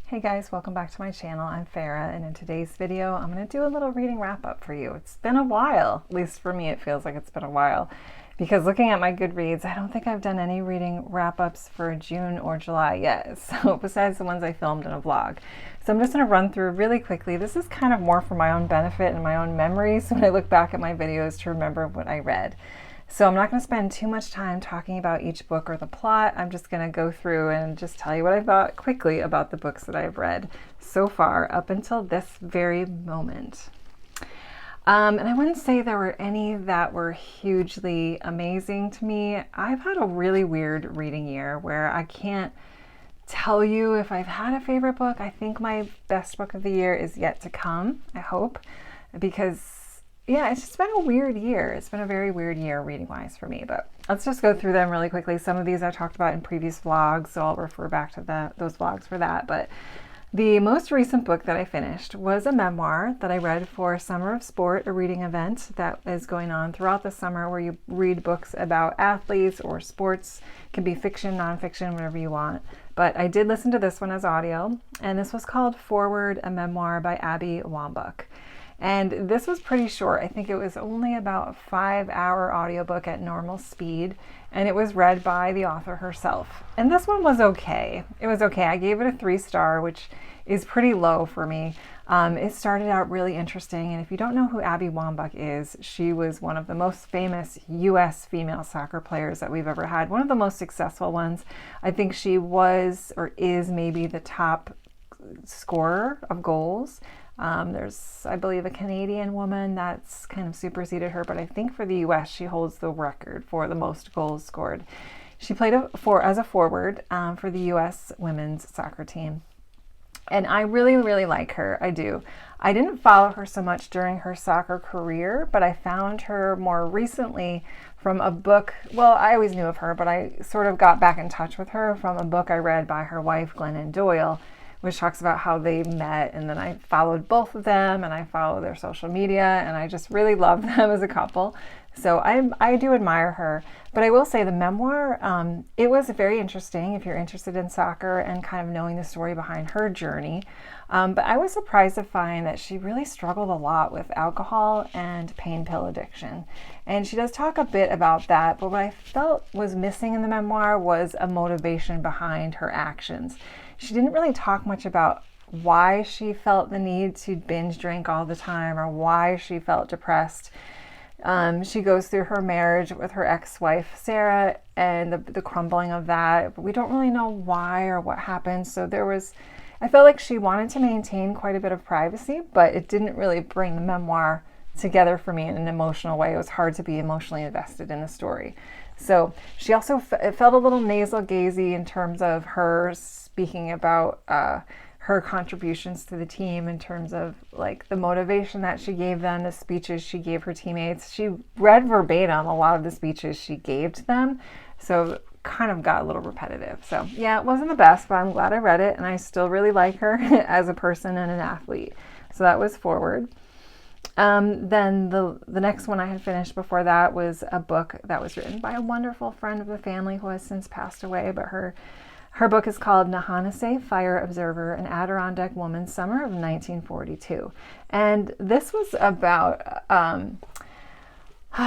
Hey guys, welcome back to my channel. I'm Farah, and in today's video I'm going to do a little reading wrap up for you. It's been a while, at least for me it feels like it's been a while, because looking at my Goodreads, I don't think I've done any reading wrap ups for June or July yet, so besides the ones I filmed in a vlog. So I'm just going to run through really quickly. This is kind of more for my own benefit and my own memories when I look back at my videos to remember what I read. So I'm not going to spend too much time talking about each book or the plot. I'm just going to go through and just tell you what I thought quickly about the books that I've read so far up until this very moment. And I wouldn't say there were any that were hugely amazing to me. I've had a really weird reading year where I can't tell you if I've had a favorite book. I think my best book of the year is yet to come, I hope, because yeah, it's just been a weird year. It's been a very weird year reading-wise for me, but let's just go through them really quickly. Some of these I talked about in previous vlogs, so I'll refer back to those vlogs for that. But the most recent book that I finished was a memoir that I read for Summer of Sport, a reading event that is going on throughout the summer where you read books about athletes or sports. It can be fiction, nonfiction, whatever you want. But I did listen to this one as audio, and this was called Forward, a Memoir by Abby Wambach. And this was pretty short. I think it was only about a 5-hour audiobook at normal speed, and it was read by the author herself. And this one was okay. It was okay. I gave it a 3-star, which is pretty low for me. It started out really interesting, and if you don't know who Abby Wambach is, she was one of the most famous U.S. female soccer players that we've ever had, one of the most successful ones. I think she was or is maybe the top scorer of goals. There's, I believe, a Canadian woman that's kind of superseded her, but I think for the U.S. she holds the record for the most goals scored. She played as a forward for the U.S. women's soccer team. And I really, really like her. I do. I didn't follow her so much during her soccer career, but I found her more recently from a book. Well, I always knew of her, but I sort of got back in touch with her from a book I read by her wife, Glennon Doyle, which talks about how they met, and then I followed both of them and I follow their social media, and I just really love them as a couple. So I do admire her. But I will say the memoir, it was very interesting if you're interested in soccer and kind of knowing the story behind her journey. But I was surprised to find that she really struggled a lot with alcohol and pain pill addiction. And she does talk a bit about that, but what I felt was missing in the memoir was a motivation behind her actions. She didn't really talk much about why she felt the need to binge drink all the time or why she felt depressed. She goes through her marriage with her ex-wife, Sarah, and the crumbling of that. But we don't really know why or what happened. So I felt like she wanted to maintain quite a bit of privacy, but it didn't really bring the memoir together for me in an emotional way. It was hard to be emotionally invested in the story. So she also it felt a little nasal gazy in terms of her speaking about her contributions to the team in terms of like the motivation that she gave them, the speeches she gave her teammates. She read verbatim a lot of the speeches she gave to them, so kind of got a little repetitive. So yeah, it wasn't the best, but I'm glad I read it, and I still really like her as a person and an athlete. So that was Forward. Then the next one I had finished before that was a book that was written by a wonderful friend of the family who has since passed away, but her book is called Nehasane, Fire Observer, an Adirondack Woman's Summer of 1942. And this was about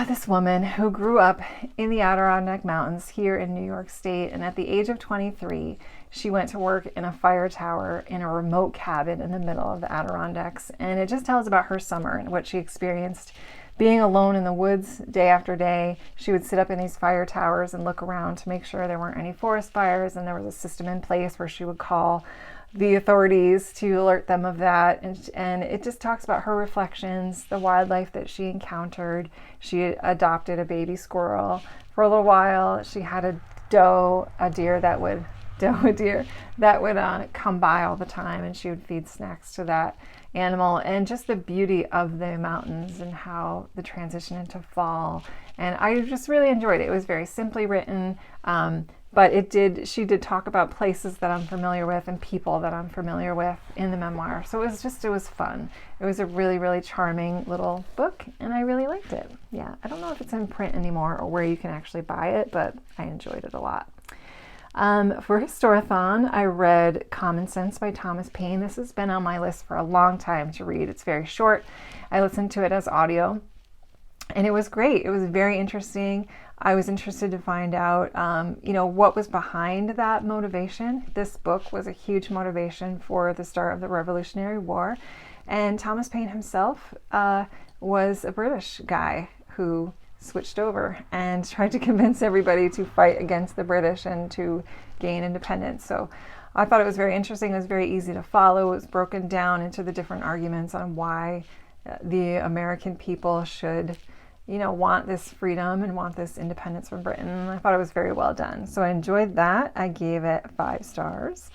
this woman who grew up in the Adirondack Mountains here in New York State, and at the age of 23, she went to work in a fire tower in a remote cabin in the middle of the Adirondacks. And it just tells about her summer and what she experienced being alone in the woods day after day. She would sit up in these fire towers and look around to make sure there weren't any forest fires, and there was a system in place where she would call the authorities to alert them of that. And it just talks about her reflections, the wildlife that she encountered. She adopted a baby squirrel for a little while. She had a deer that would come by all the time, and she would feed snacks to that animal. And just the beauty of the mountains and how the transition into fall. And I just really enjoyed it. It was very simply written, but she did talk about places that I'm familiar with and people that I'm familiar with in the memoir. So it was fun. It was a really, really charming little book, and I really liked it. Yeah, I don't know if it's in print anymore or where you can actually buy it, but I enjoyed it a lot. For Historathon, I read Common Sense by Thomas Paine. This has been on my list for a long time to read. It's very short. I listened to it as audio, and it was great. It was very interesting. I was interested to find out, what was behind that motivation. This book was a huge motivation for the start of the Revolutionary War, and Thomas Paine himself was a British guy who switched over and tried to convince everybody to fight against the British and to gain independence. So I thought it was very interesting. It was very easy to follow. It was broken down into the different arguments on why the American people should, want this freedom and want this independence from Britain. I thought it was very well done. So I enjoyed that. I gave it 5 stars.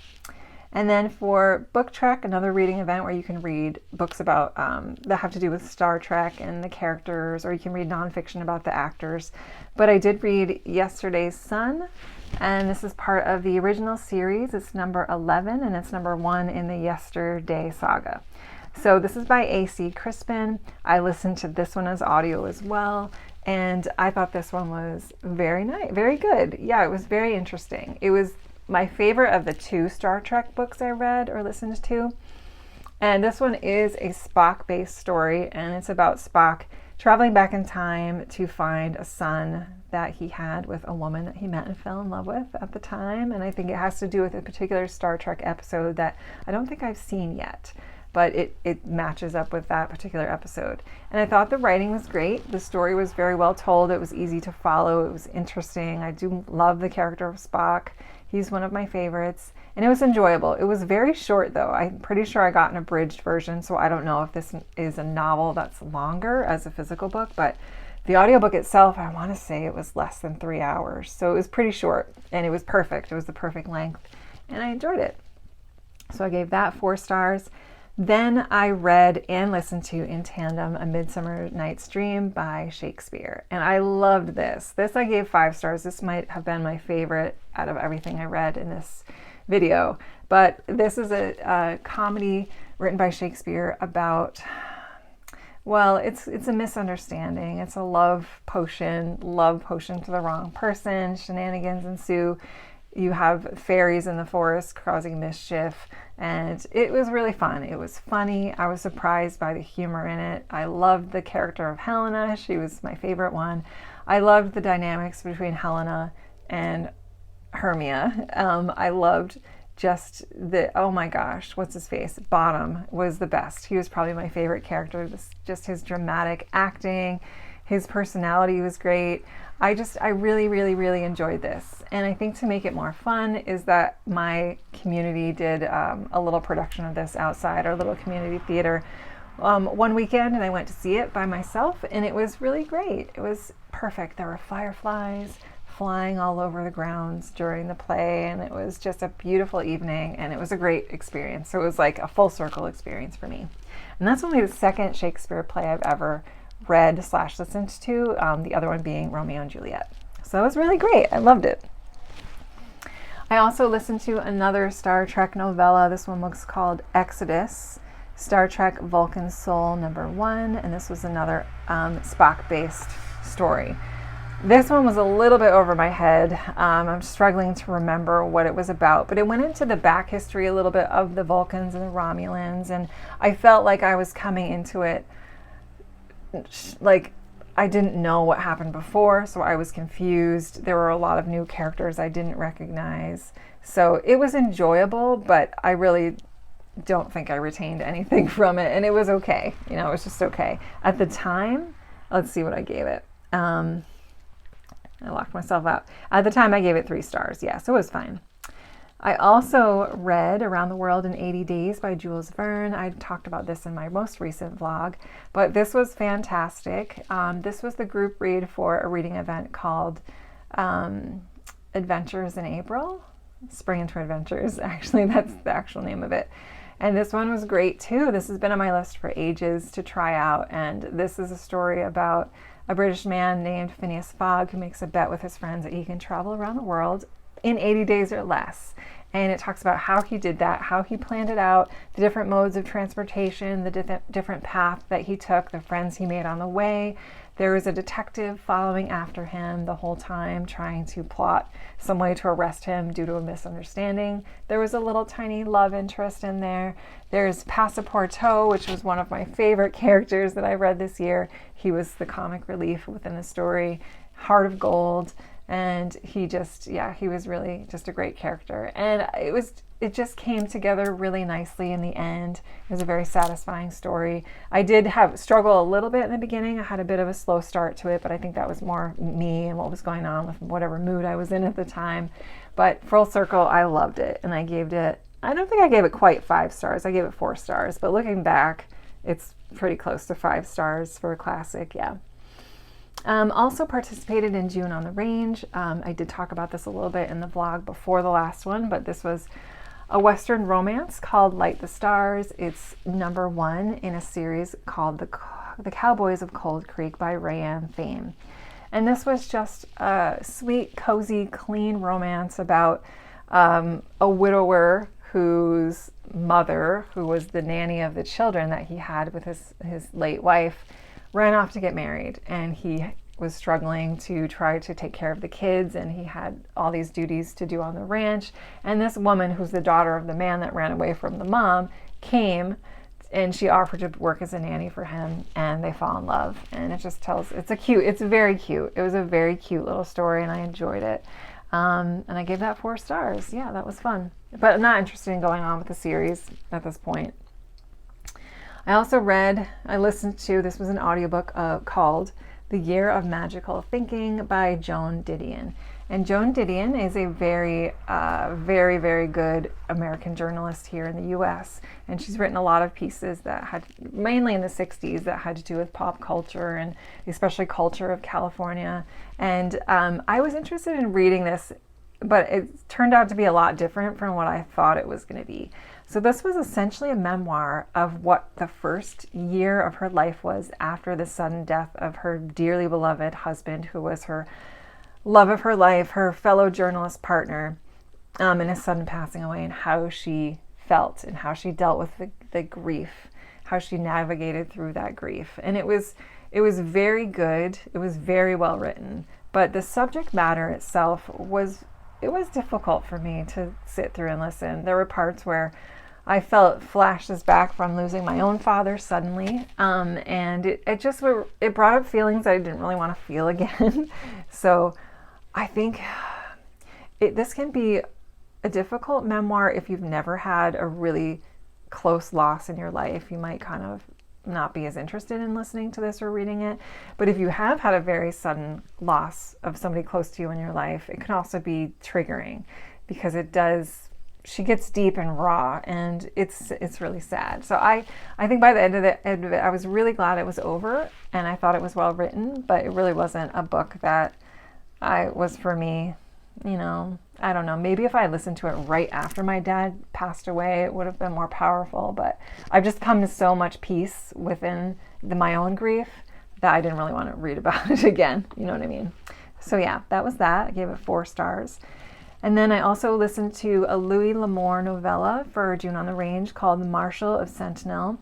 And then for Book Trek, another reading event where you can read books about that have to do with Star Trek and the characters, or you can read nonfiction about the actors. But I did read Yesterday's Sun, and this is part of the original series. It's number 11, and it's number 1 in the Yesterday saga. So this is by A.C. Crispin. I listened to this one as audio as well, and I thought this one was very nice, very good. Yeah, it was very interesting. It was my favorite of the 2 Star Trek books I read or listened to. And this one is a Spock-based story, and it's about Spock traveling back in time to find a son that he had with a woman that he met and fell in love with at the time. And I think it has to do with a particular Star Trek episode that I don't think I've seen yet, but it matches up with that particular episode. And I thought the writing was great. The story was very well told. It was easy to follow. It was interesting. I do love the character of Spock. He's one of my favorites, and it was enjoyable. It was very short, though. I'm pretty sure I got an abridged version, so I don't know if this is a novel that's longer as a physical book, but the audiobook itself, I want to say it was less than 3 hours, so it was pretty short, and it was perfect. It was the perfect length, and I enjoyed it. So I gave that 4 stars. Then I read and listened to in tandem A Midsummer Night's Dream by Shakespeare, and I loved this. This I gave 5 stars. This might have been my favorite out of everything I read in this video, but this is a comedy written by Shakespeare about, well, it's a misunderstanding. It's a love potion to the wrong person. Shenanigans ensue. You have fairies in the forest causing mischief, and it was really fun. It was funny. I was surprised by the humor in it. I loved the character of Helena. She was my favorite one. I loved the dynamics between Helena and Hermia. I loved just oh my gosh, what's his face? Bottom was the best. He was probably my favorite character. Just his dramatic acting, his personality was great. I really, really, really enjoyed this. And I think to make it more fun is that my community did a little production of this outside our little community theater one weekend, and I went to see it by myself, and it was really great. It was perfect. There were fireflies flying all over the grounds during the play, and it was just a beautiful evening, and it was a great experience. So it was like a full circle experience for me. And that's only the second Shakespeare play I've ever read/listened to, the other one being Romeo and Juliet. So it was really great. I loved it. I also listened to another Star Trek novella. This one was called Exodus, Star Trek Vulcan Soul #1, and this was another Spock-based story. This one was a little bit over my head. I'm struggling to remember what it was about, but it went into the back history a little bit of the Vulcans and the Romulans, and I felt like I was coming into it like I didn't know what happened before, so I was confused. There were a lot of new characters I didn't recognize. So it was enjoyable, but I really don't think I retained anything from it, and it was okay. It was just okay. At the time, let's see what I gave it. I locked myself out. At the time, I gave it 3 stars. Yeah, so it was fine. I also read Around the World in 80 Days by Jules Verne. I talked about this in my most recent vlog, but this was fantastic. This was the group read for a reading event called Adventures in April. Spring into Adventures, actually, that's the actual name of it. And this one was great too. This has been on my list for ages to try out, and this is a story about a British man named Phineas Fogg who makes a bet with his friends that he can travel around the world in 80 days or less. And it talks about how he did that, how he planned it out, the different modes of transportation, the different path that he took, the friends he made on the way, There was a detective following after him the whole time, trying to plot some way to arrest him due to a misunderstanding. There was a little tiny love interest in there. There's Passepartout, which was one of my favorite characters that I read this year. He was the comic relief within the story. Heart of Gold. And he was really just a great character. And it just came together really nicely in the end. It was a very satisfying story. I did struggle a little bit in the beginning. I had a bit of a slow start to it, but I think that was more me and what was going on with whatever mood I was in at the time. But full circle, I loved it. And I don't think I gave it quite 5 stars. I gave it 4 stars. But looking back, it's pretty close to 5 stars for a classic, yeah. Also participated in June on the Range. I did talk about this a little bit in the vlog before the last one, but this was a Western romance called Light the Stars. It's number 1 in a series called The Cowboys of Cold Creek by Raeann Thayne. And this was just a sweet, cozy, clean romance about a widower whose mother, who was the nanny of the children that he had with his late wife, ran off to get married, and he was struggling to try to take care of the kids, and he had all these duties to do on the ranch. And this woman, who's the daughter of the man that ran away from the mom, came and she offered to work as a nanny for him, and they fall in love. And it's very cute. It was a very cute little story, and I enjoyed it. And I gave that 4 stars. Yeah, that was fun. But I'm not interested in going on with the series at this point. I listened to, this was an audiobook called The Year of Magical Thinking by Joan Didion. And Joan Didion is a very, very good American journalist here in the U.S. And she's written a lot of pieces that had, mainly in the 60s, that had to do with pop culture and especially culture of California. And I was interested in reading this, but it turned out to be a lot different from what I thought it was going to be. So this was essentially a memoir of what the first year of her life was after the sudden death of her dearly beloved husband, who was her love of her life, her fellow journalist partner, and his sudden passing away, and how she felt and how she dealt with the grief, how she navigated through that grief. And it was very good. It was very well written, but the subject matter itself was difficult for me to sit through and listen. There were parts where I felt flashes back from losing my own father suddenly, and it brought up feelings I didn't really want to feel again. So I think this can be a difficult memoir if you've never had a really close loss in your life. You might kind of not be as interested in listening to this or reading it. But if you have had a very sudden loss of somebody close to you in your life, it can also be triggering, because she gets deep and raw, and it's really sad. So I think by the end of it, I was really glad it was over, and I thought it was well written, but it really wasn't a book that was for me. I don't know, maybe if I listened to it right after my dad passed away, it would have been more powerful, but I've just come to so much peace within my own grief that I didn't really want to read about it again. You know what I mean? So yeah, that was that. I gave it 4 stars. And then I also listened to a Louis L'Amour novella for June on the Range called Marshall of Sentinel.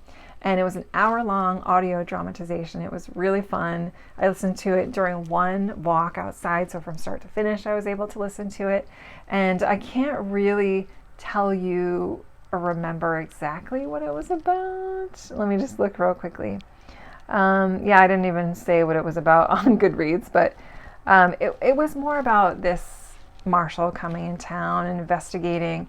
And it was an hour-long audio dramatization. It was really fun. I listened to it during one walk outside, so from start to finish I was able to listen to it. And I can't really tell you or remember exactly what it was about. Let me just look real quickly. I didn't even say what it was about on Goodreads, but it was more about this Marshall coming in town and investigating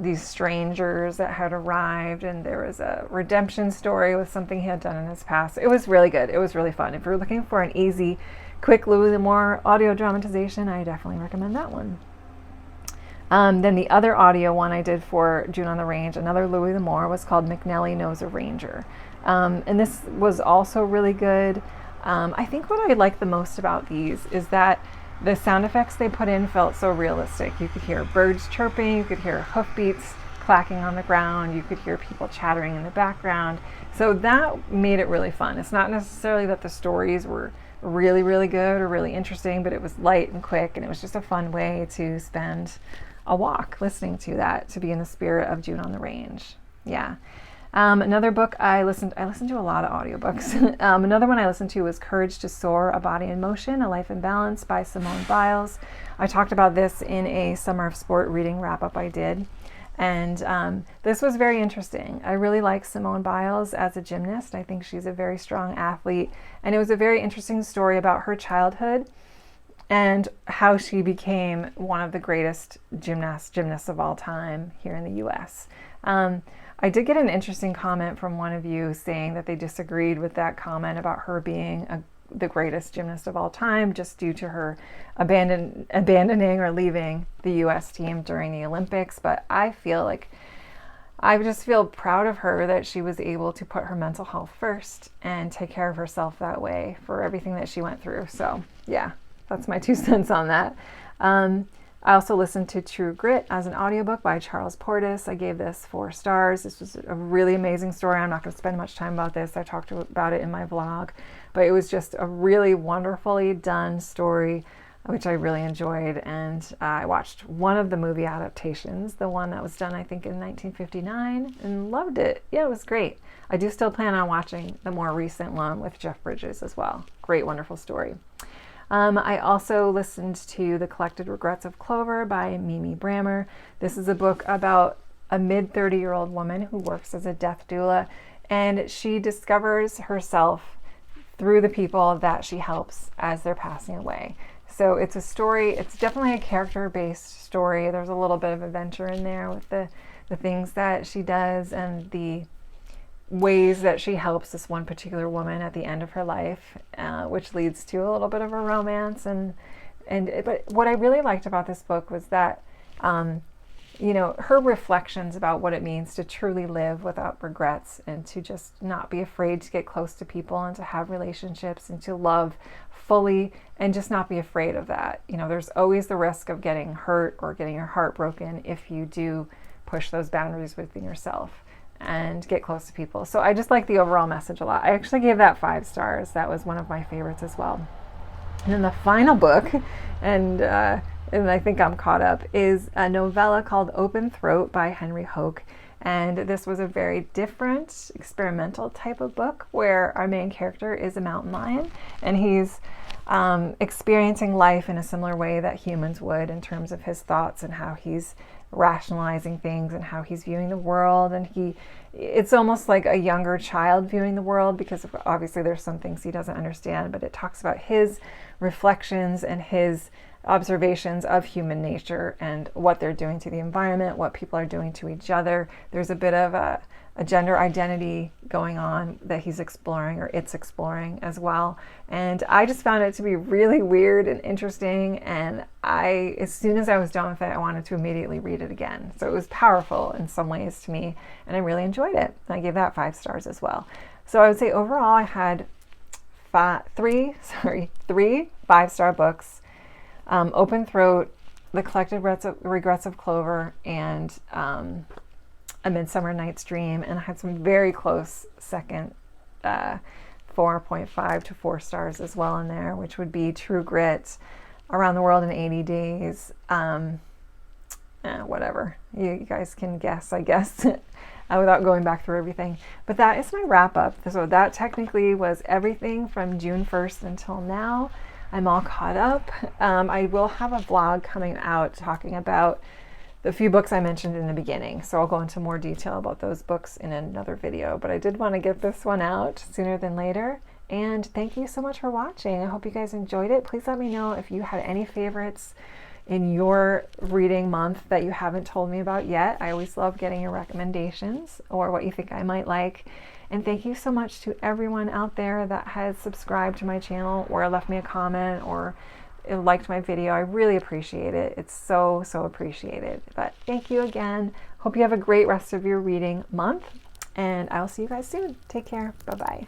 these strangers that had arrived, and there was a redemption story with something he had done in his past. It was really good. It was really fun. If you're looking for an easy, quick Louis L'Amour audio dramatization, I definitely recommend that one. Then the other audio one I did for June on the Range, another Louis L'Amour, was called McNelly Knows, a Ranger. And this was also really good. I think what I like the most about these is that the sound effects they put in felt so realistic. You could hear birds chirping, you could hear hoofbeats clacking on the ground, you could hear people chattering in the background. So that made it really fun. It's not necessarily that the stories were really, really good or really interesting, but it was light and quick, and it was just a fun way to spend a walk listening to that, to be in the spirit of June on the Range. Yeah. Another book I listened to a lot of audiobooks. Another one I listened to was Courage to Soar, A Body in Motion, A Life in Balance by Simone Biles. I talked about this in a Summer of Sport reading wrap-up I did. And this was very interesting. I really like Simone Biles as a gymnast. I think she's a very strong athlete. And it was a very interesting story about her childhood and how she became one of the greatest gymnasts of all time here in the U.S. I did get an interesting comment from one of you saying that they disagreed with that comment about her being the greatest gymnast of all time just due to her abandoning or leaving the U.S. team during the Olympics. But I just feel proud of her that she was able to put her mental health first and take care of herself that way for everything that she went through. So yeah, that's my 2 cents on that. I also listened to True Grit as an audiobook by Charles Portis. I gave this 4 stars. This was a really amazing story. I'm not going to spend much time about this. I talked about it in my vlog, but it was just a really wonderfully done story, which I really enjoyed. And I watched one of the movie adaptations, the one that was done, I think, in 1959, and loved it. Yeah, it was great. I do still plan on watching the more recent one with Jeff Bridges as well. Great, wonderful story. I also listened to The Collected Regrets of Clover by Mimi Brammer. This is a book about a mid-30-year-old woman who works as a death doula, and she discovers herself through the people that she helps as they're passing away. So it's a story, it's definitely a character-based story. There's a little bit of adventure in there with the things that she does and the ways that she helps this one particular woman at the end of her life, which leads to a little bit of a romance. But what I really liked about this book was that, her reflections about what it means to truly live without regrets and to just not be afraid to get close to people and to have relationships and to love fully and just not be afraid of that. There's always the risk of getting hurt or getting your heart broken if you do push those boundaries within yourself and get close to people. So I just like the overall message a lot. I actually gave that 5 stars. That was one of my favorites as well. And then the final book, and I think I'm caught up, is a novella called Open Throat by Henry Hoke. And this was a very different experimental type of book where our main character is a mountain lion, and he's experiencing life in a similar way that humans would in terms of his thoughts and how he's rationalizing things and how he's viewing the world. And it's almost like a younger child viewing the world, because obviously there's some things he doesn't understand, but it talks about his reflections and his observations of human nature and what they're doing to the environment, what people are doing to each other. There's a bit of a gender identity going on that he's exploring, or it's exploring as well. And I just found it to be really weird and interesting. And as soon as I was done with it, I wanted to immediately read it again. So it was powerful in some ways to me, and I really enjoyed it. I gave that 5 stars as well. So I would say overall I had 3 5-star books. Open Throat, The Collected Regrets of Clover, and A Midsummer Night's Dream. And I had some very close second 4.5 to 4 stars as well in there, which would be True Grit, Around the World in 80 Days, whatever. You guys can guess, I guess, without going back through everything. But that is my wrap up. So that technically was everything from June 1st until now. I'm all caught up. I will have a vlog coming out talking about the few books I mentioned in the beginning. So I'll go into more detail about those books in another video. But I did want to get this one out sooner than later. And thank you so much for watching. I hope you guys enjoyed it. Please let me know if you had any favorites in your reading month that you haven't told me about yet. I always love getting your recommendations or what you think I might like. And thank you so much to everyone out there that has subscribed to my channel or left me a comment or liked my video. I really appreciate it. It's so, so appreciated. But thank you again. Hope you have a great rest of your reading month, and I'll see you guys soon. Take care. Bye-bye.